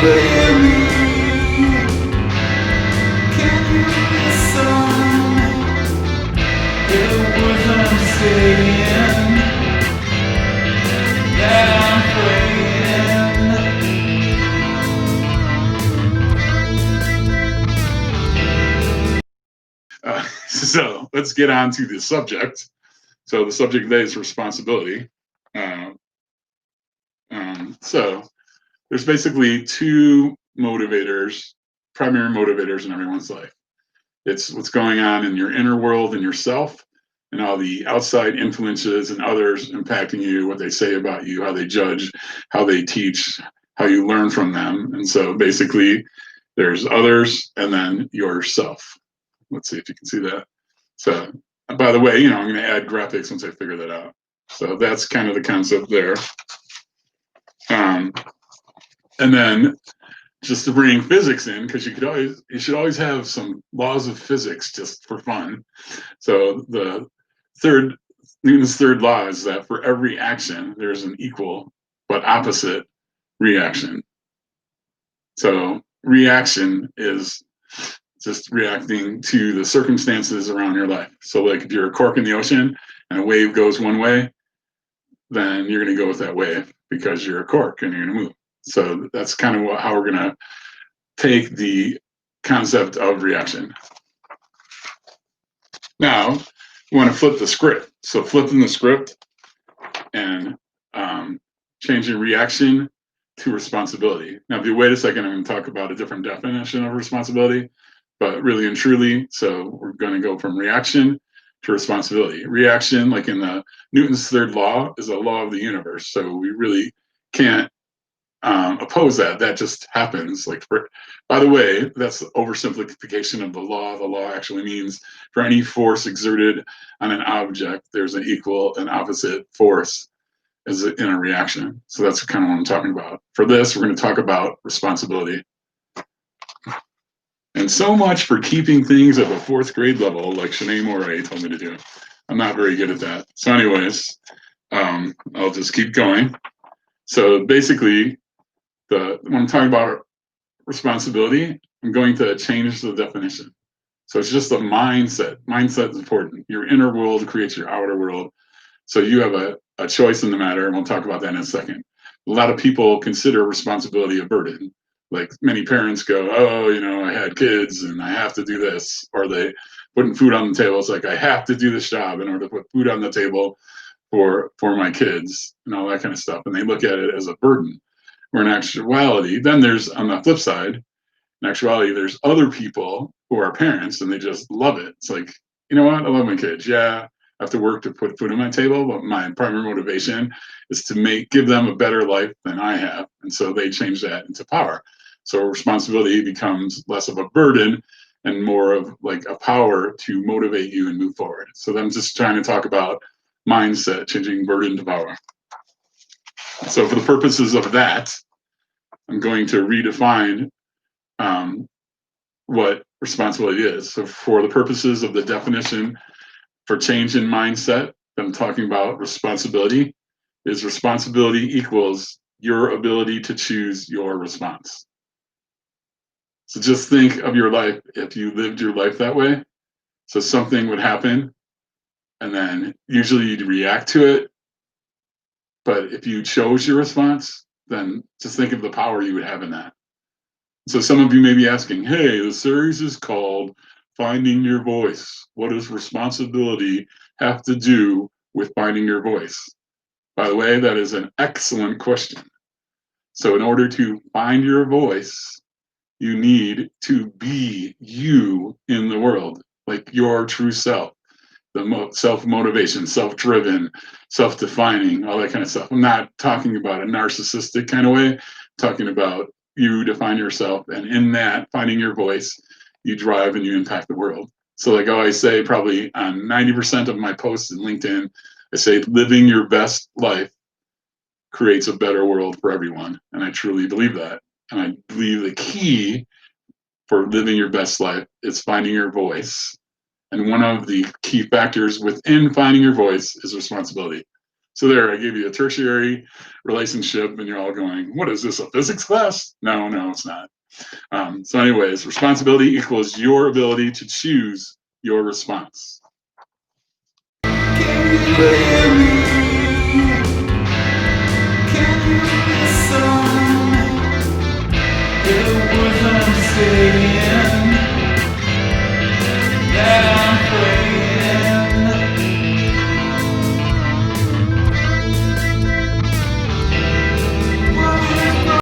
baby. Can you listen? The words I'm saying that I'm playing. So let's get on to the subject. So the subject today is responsibility. Uh, so there's basically two motivators, primary motivators in everyone's life. It's what's going on in your inner world and yourself, and all the outside influences and others impacting you, what they say about you, how they judge, how they teach, how you learn from them. And so basically, there's others and then yourself. Let's see if you can see that. So, by the way, I'm going to add graphics once I figure that out. So that's kind of the concept there. And then just to bring physics in, because you should always have some laws of physics just for fun. So the Newton's third law is that for every action, there's an equal but opposite reaction. So reaction is just reacting to the circumstances around your life. So like if you're a cork in the ocean and a wave goes one way, then you're going to go with that wave because you're a cork and you're going to move. So that's kind of how we're going to take the concept of reaction. Now, you want to flip the script. So flipping the script and changing reaction to responsibility. Now, if you wait a second, I'm going to talk about a different definition of responsibility, but really and truly, so we're going to go from reaction to responsibility. Reaction, like in the Newton's third law, is a law of the universe. So we really can't oppose that. That just happens. By the way, that's the oversimplification of the law. The law actually means for any force exerted on an object, there's an equal and opposite force as in a reaction. So that's kind of what I'm talking about. For this, we're going to talk about responsibility. And so much for keeping things at the fourth grade level, like Shanae Moray told me to do. I'm not very good at that. So anyways, I'll just keep going. So basically, when I'm talking about responsibility, I'm going to change the definition. So it's just a mindset. Mindset is important. Your inner world creates your outer world. So you have a choice in the matter, and we'll talk about that in a second. A lot of people consider responsibility a burden. Like many parents go, oh, I had kids and I have to do this. Or they putting food on the table. It's like, I have to do this job in order to put food on the table for my kids and all that kind of stuff. And they look at it as a burden. Where in actuality, then there's, on the flip side, in actuality, there's other people who are parents and they just love it. It's like, you know what? I love my kids. Yeah, I have to work to put food on my table, but my primary motivation is to give them a better life than I have. And so they change that into power. So responsibility becomes less of a burden and more of like a power to motivate you and move forward. So I'm just trying to talk about mindset, changing burden to power. So for the purposes of that, I'm going to redefine what responsibility is. So for the purposes of the definition for change in mindset, I'm talking about responsibility equals your ability to choose your response. So just think of your life if you lived your life that way. So something would happen and then usually you'd react to it. But if you chose your response, then just think of the power you would have in that. So some of you may be asking, hey, the series is called Finding Your Voice. What does responsibility have to do with finding your voice? By the way, that is an excellent question. So in order to find your voice, you need to be you in the world, like your true self. The self-motivation, self-driven, self-defining, all that kind of stuff. I'm not talking about a narcissistic kind of way. I'm talking about you define yourself, and in that, finding your voice, you drive and you impact the world. So like I always say, probably on 90% of my posts in LinkedIn, I say living your best life creates a better world for everyone. And I truly believe that. And I believe the key for living your best life is finding your voice. And one of the key factors within finding your voice is responsibility. So there, I gave you a tertiary relationship, and you're all going, what is this, a physics class? No, it's not. So anyways, responsibility equals your ability to choose your response.